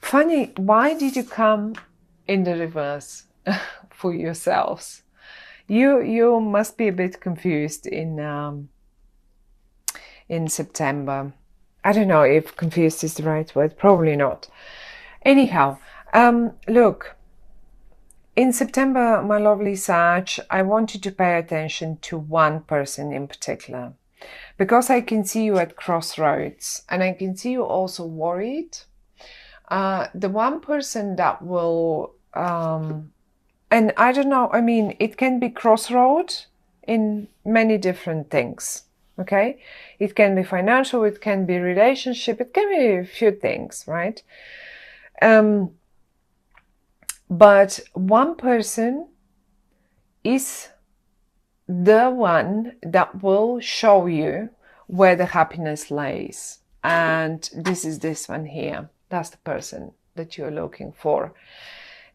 Funny, why did you come in the reverse for yourselves? You must be a bit confused in September. I don't know if confused is the right word. Probably not. Anyhow, look. In September, my lovely Sag, I want you to pay attention to one person in particular. Because I can see you at crossroads and I can see you also worried. The one person that will, and I don't know, I mean, it can be crossroad in many different things, okay? It can be financial, it can be relationship, it can be a few things, right? But one person is the one that will show you where the happiness lays. And this is this one here. That's the person that you're looking for.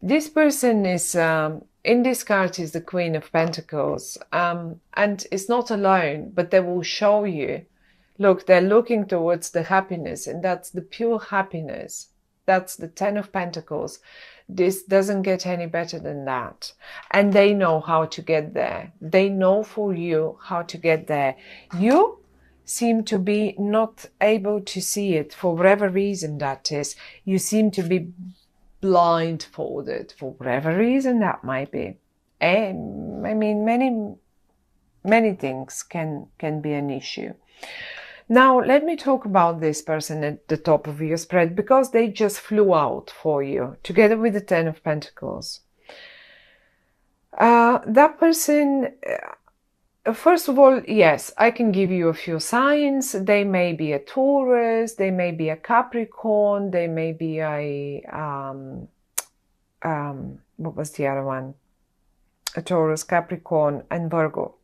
This person is, in this card, is the Queen of Pentacles. And it's not alone, but they will show you. Look, they're looking towards the happiness, and that's the pure happiness. That's the Ten of Pentacles. This doesn't get any better than that. And they know how to get there. They know for you how to get there. You seem to be not able to see it for whatever reason that is. You seem to be blindfolded for whatever reason that might be. And I mean, many things can be an issue. Now, let me talk about this person at the top of your spread, because they just flew out for you, together with the Ten of Pentacles. That person, first of all, yes, I can give you a few signs. They may be a Taurus, they may be a Capricorn, they may be a, what was the other one? A Taurus, Capricorn, and Virgo.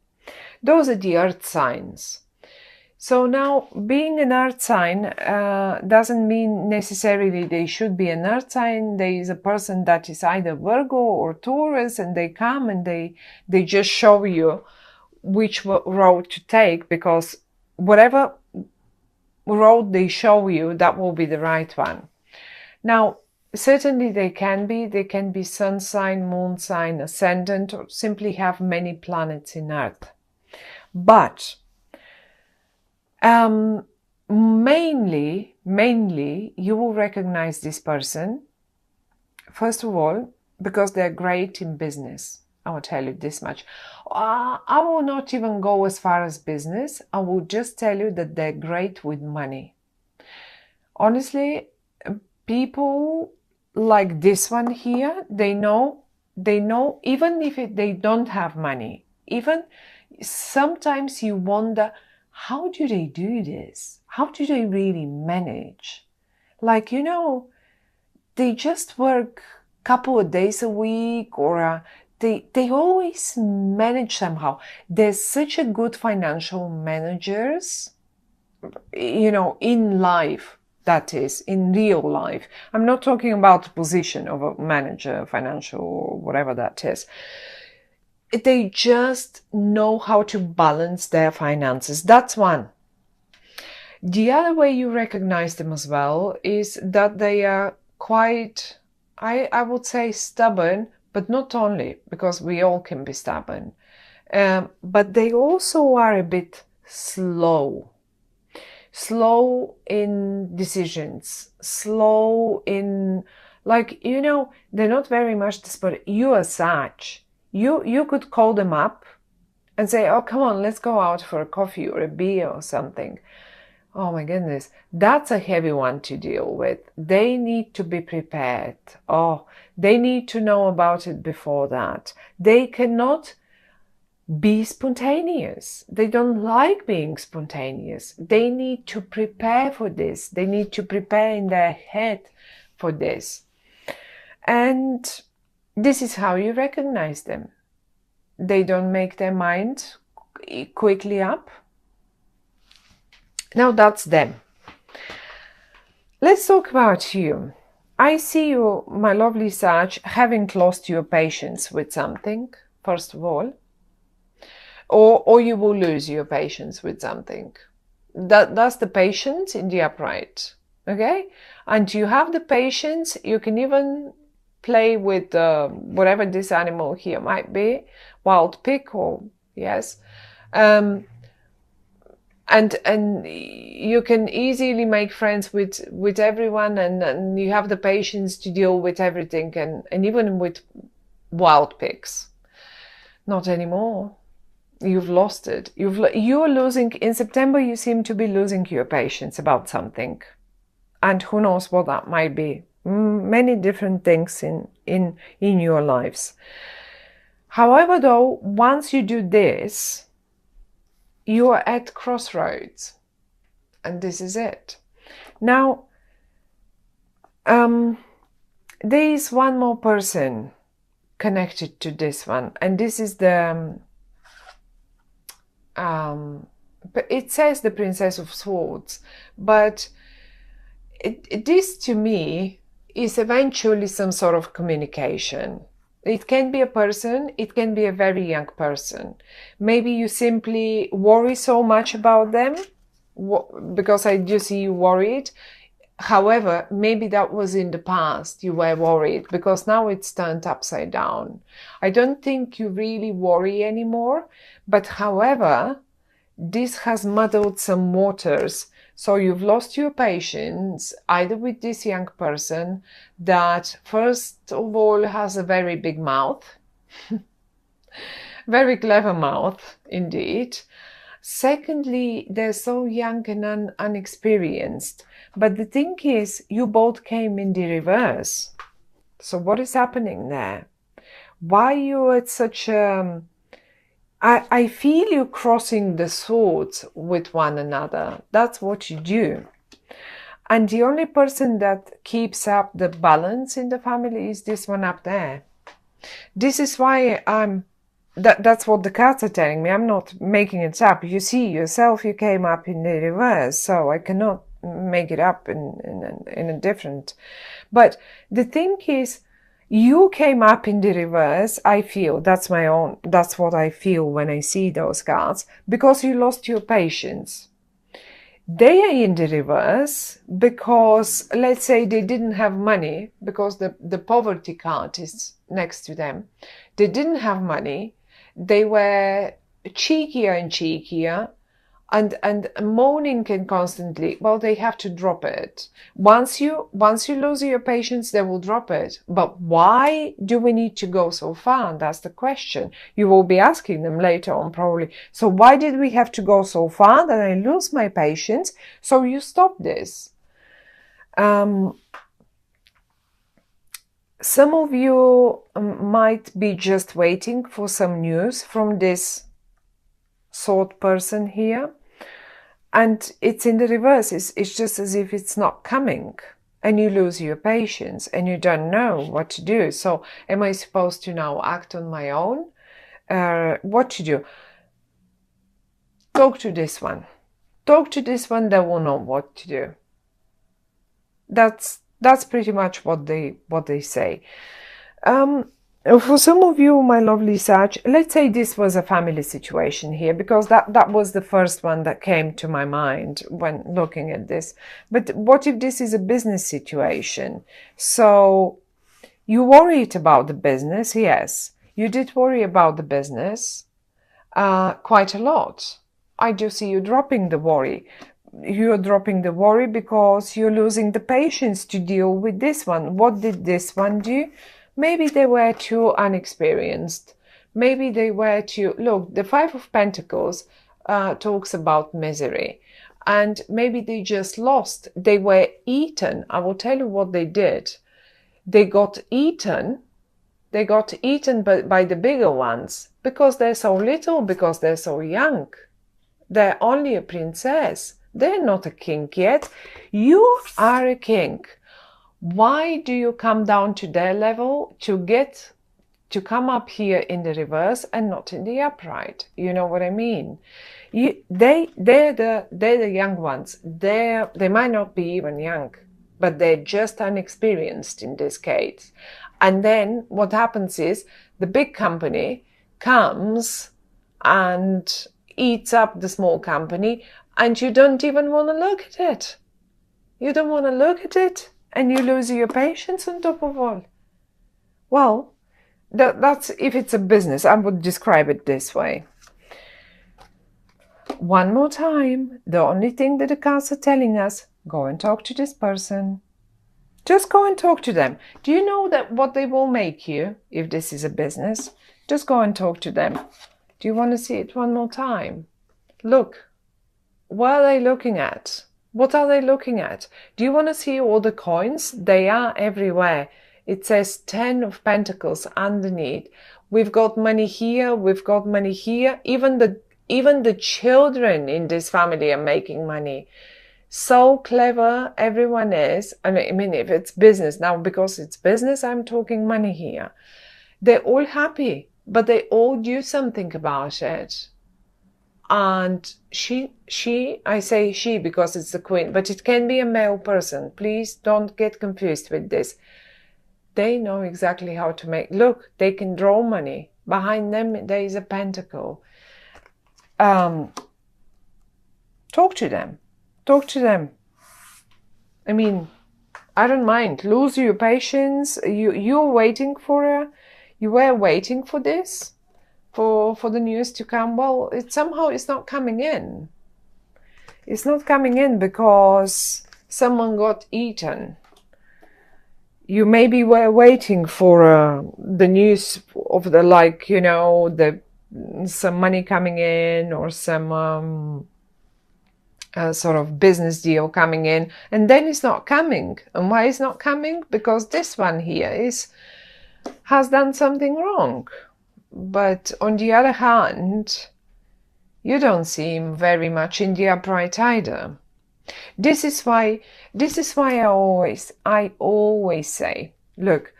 Those are the earth signs. So now, being an earth sign doesn't mean necessarily they should be an earth sign. There is a person that is either Virgo or Taurus, and they come and they just show you which road to take, because whatever road they show you, that will be the right one. Now, certainly they can be sun sign, moon sign, ascendant, or simply have many planets in earth. But mainly you will recognize this person, first of all, because they're great in business. I will tell you this much. I will not even go as far as business. I will just tell you that they're great with money. Honestly, people like this one here, they know, even if they don't have money, even sometimes you wonder, how do they do this? How do they really manage? Like, you know, they just work a couple of days a week, or they always manage somehow. There's such a good financial managers, you know, in life, that is, in real life. I'm not talking about the position of a manager, financial, or whatever that is. They just know how to balance their finances. That's one. The other way you recognize them as well is that they are quite, I would say, stubborn, but not only, because we all can be stubborn. But they also are a bit slow. Slow in decisions, slow in, like, you know, they're not very much this, but you are such. You could call them up and say, oh, come on, let's go out for a coffee or a beer or something. Oh my goodness, that's a heavy one to deal with. They need to be prepared. Oh, they need to know about it before that. They cannot be spontaneous. They don't like being spontaneous. They need to prepare for this. They need to prepare in their head for this. And this is how you recognize them. They don't make their mind quickly up. Now that's them. Let's talk about you. I see you, my lovely Sag, having lost your patience with something, first of all. Or you will lose your patience with something. That's the patience in the upright. Okay? And you have the patience. You can even play with whatever this animal here might be, wild pig or yes. And you can easily make friends with everyone, and you have the patience to deal with everything, and even with wild pigs. Not anymore. You've lost it. You're losing, in September you seem to be losing your patience about something. And who knows what that might be. Many different things in your lives. However, though, once you do this, you are at crossroads. And this is it. Now, there is one more person connected to this one. And this is the... it says the Princess of Swords. But this, to me, is eventually some sort of communication. It can be a person, it can be a very young person. Maybe you simply worry so much about them, because I do see you worried. However, maybe that was in the past, you were worried, because now it's turned upside down. I don't think you really worry anymore, but however, this has muddled some waters. So you've lost your patience, either with this young person that, first of all, has a very big mouth, very clever mouth, indeed. Secondly, they're so young and unexperienced. But the thing is, you both came in the reverse. So what is happening there? Why are you at such a... I feel you crossing the swords with one another. That's what you do. And the only person that keeps up the balance in the family is this one up there. This is why that's what the cards are telling me. I'm not making it up. You see yourself, you came up in the reverse, so I cannot make it up in a different... But the thing is, you came up in the reverse, I feel. That's what I feel when I see those cards, because you lost your patience. They are in the reverse because, let's say, they didn't have money, because the poverty card is next to them. They didn't have money. They were cheekier and cheekier, and moaning and constantly. Well, they have to drop it. Once you lose your patience, they will drop it. But why do we need to go so far? And that's the question. You will be asking them later on, probably. So why did we have to go so far that I lose my patience? So you stop this. Some of you might be just waiting for some news from this sword person here. And it's in the reverse. It's just as if it's not coming. And you lose your patience and you don't know what to do. So am I supposed to now act on my own? What to do? Talk to this one. Talk to this one, they will know what to do. That's pretty much what they say. For some of you, my lovely Sag, let's say this was a family situation here, because that was the first one that came to my mind when looking at this. But what if this is a business situation? So you worried about the business, yes. You did worry about the business quite a lot. I do see you dropping the worry. You're dropping the worry because you're losing the patience to deal with this one. What did this one do? Maybe they were too unexperienced. Maybe they were too... Look, the Five of Pentacles talks about misery. And maybe they just lost. They were eaten. I will tell you what they did. They got eaten. They got eaten by the bigger ones. Because they're so little, because they're so young. They're only a princess. They're not a king yet. You are a king. Why do you come down to their level to come up here in the reverse and not in the upright? You know what I mean? They're the young ones. They might not be even young, but they're just unexperienced in this case. And then what happens is the big company comes and eats up the small company, and you don't even want to look at it. You don't want to look at it, and you lose your patience on top of all. Well, that's if it's a business. I would describe it this way. One more time, the only thing that the cards are telling us, go and talk to this person. Just go and talk to them. Do you know that what they will make you if this is a business? Just go and talk to them. Do you want to see it one more time? Look. What are they looking at? What are they looking at? Do you want to see all the coins? They are everywhere. It says 10 of Pentacles underneath. We've got money here. We've got money here. Even the children in this family are making money. So clever everyone is. I mean, if it's business now, because it's business, I'm talking money here. They're all happy, but they all do something about it. And I say she because it's the queen, but it can be a male person. Please don't get confused with this. They know exactly how to make, look, they can draw money. Behind them, there is a pentacle. Talk to them. Talk to them. I mean, I don't mind. Lose your patience. You were waiting for this, for the news to come. Well, somehow it's not coming in. It's not coming in because someone got eaten. You maybe were waiting for the news of the some money coming in, or some sort of business deal coming in, and then it's not coming. And why it's not coming? Because this one here has done something wrong. But on the other hand, you don't seem very much in the upright either. This is why I always say, look,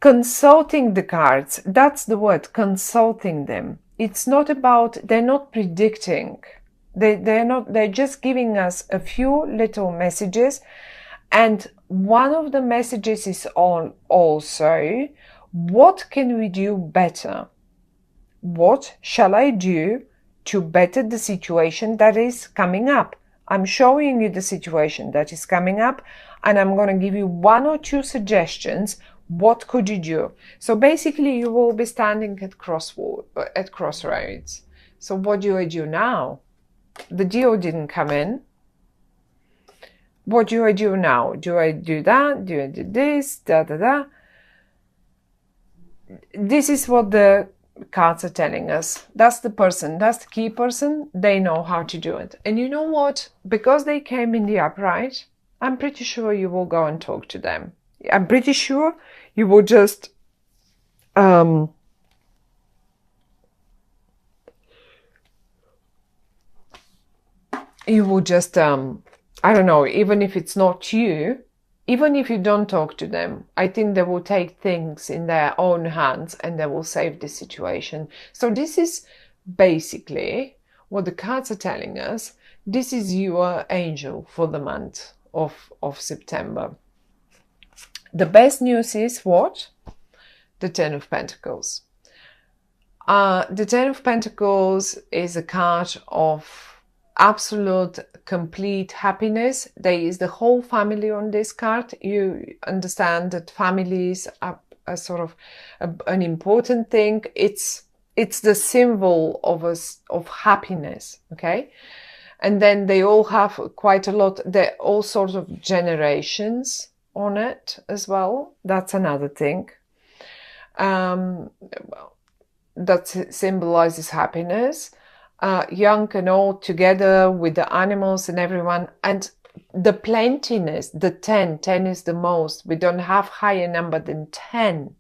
consulting the cards, that's the word, consulting them. It's not about, they're not predicting. They're just giving us a few little messages. And one of the messages is also, what can we do better? What shall I do to better the situation that is coming up? I'm showing you the situation that is coming up, and I'm going to give you 1 or 2 suggestions. What could you do? So basically, you will be standing at crossroads. So what do I do now? The deal didn't come in. What do I do now? Do I do that? Do I do this? This is what the cards are telling us. That's the person. That's the key person. They know how to do it. And you know what? Because they came in the upright, I'm pretty sure you will go and talk to them. I'm pretty sure you will just I don't know, even if it's not you, even if you don't talk to them, I think they will take things in their own hands and they will save the situation. So this is basically what the cards are telling us. This is your angel for the month of September. The best news is what? The 10 of Pentacles. The 10 of Pentacles is a card of absolute complete happiness. There is the whole family on this card. You understand that families are a sort of an important thing. It's the symbol of happiness, okay? And then they all have quite a lot. There are all sorts of generations on it as well. That's another thing. That symbolizes happiness. Young and old together with the animals and everyone, and the plentiness, the 10 is the most. We don't have higher number than 10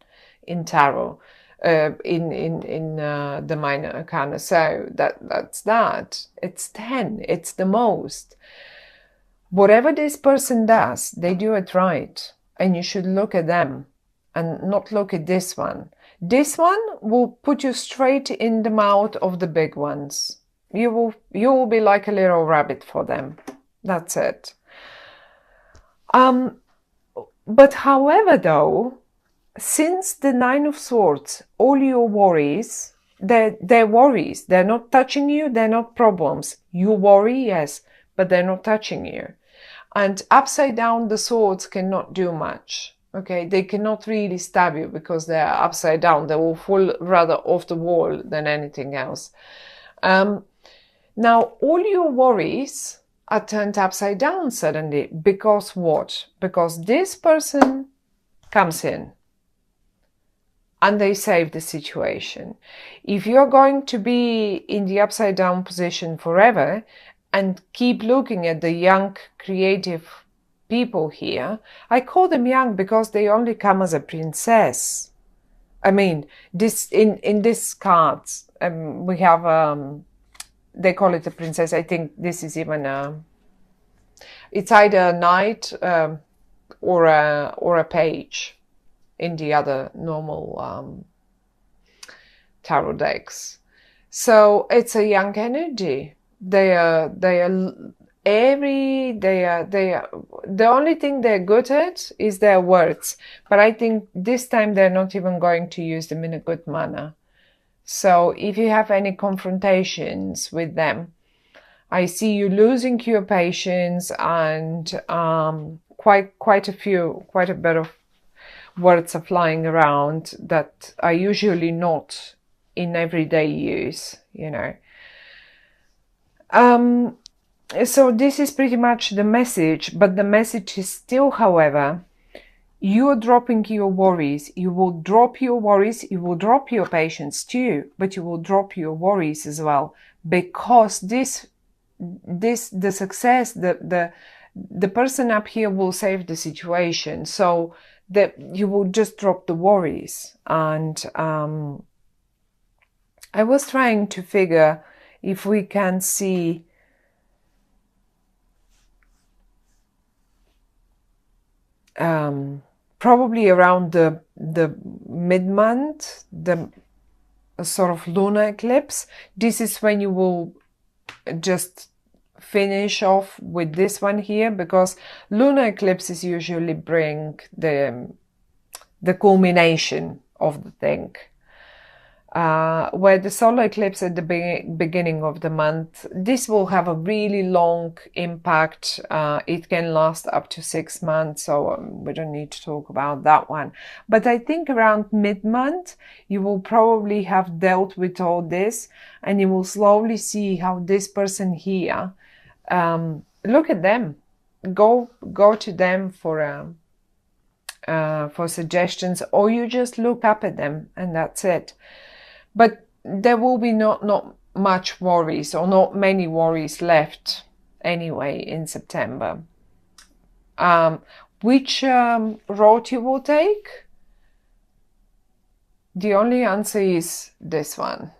in tarot, in the minor arcana. So that's that. It's 10. It's the most. Whatever this person does, they do it right, and you should look at them and not look at this one. This one will put you straight in the mouth of the big ones. You will be like a little rabbit for them. That's it. But however, though, since the 9 of Swords, all your worries, they're worries. They're not touching you. They're not problems. You worry, yes, but they're not touching you. And upside down, the swords cannot do much. Okay, they cannot really stab you because they're upside down. They will fall rather off the wall than anything else. Now, all your worries are turned upside down suddenly. Because what? Because this person comes in and they save the situation. If you're going to be in the upside down position forever and keep looking at the young, creative people here, I call them young because they only come as a princess. I mean, this in this cards, we have they call it a princess. I think this is even it's either a knight or a page in the other normal tarot decks. So it's a young energy. They are airy. The only thing they're good at is their words. But I think this time they're not even going to use them in a good manner. So if you have any confrontations with them, I see you losing your patience, and quite a bit of words are flying around that are usually not in everyday use, you know. So this is pretty much the message, but the message is still, however, you're dropping your worries. You will drop your worries. You will drop your patience too, but you will drop your worries as well, because the success, the person up here will save the situation. So that you will just drop the worries. And I was trying to figure if we can see probably around the mid-month, the sort of lunar eclipse. This is when you will just finish off with this one here, because lunar eclipses usually bring the culmination of the thing. Where the solar eclipse at the beginning of the month, this will have a really long impact. It can last up to 6 months, so we don't need to talk about that one. But I think around mid-month, you will probably have dealt with all this, and you will slowly see how this person here, look at them, go to them for suggestions, or you just look up at them and that's it. But there will be not much worries, or not many worries left anyway in September. Which road you will take? The only answer is this one.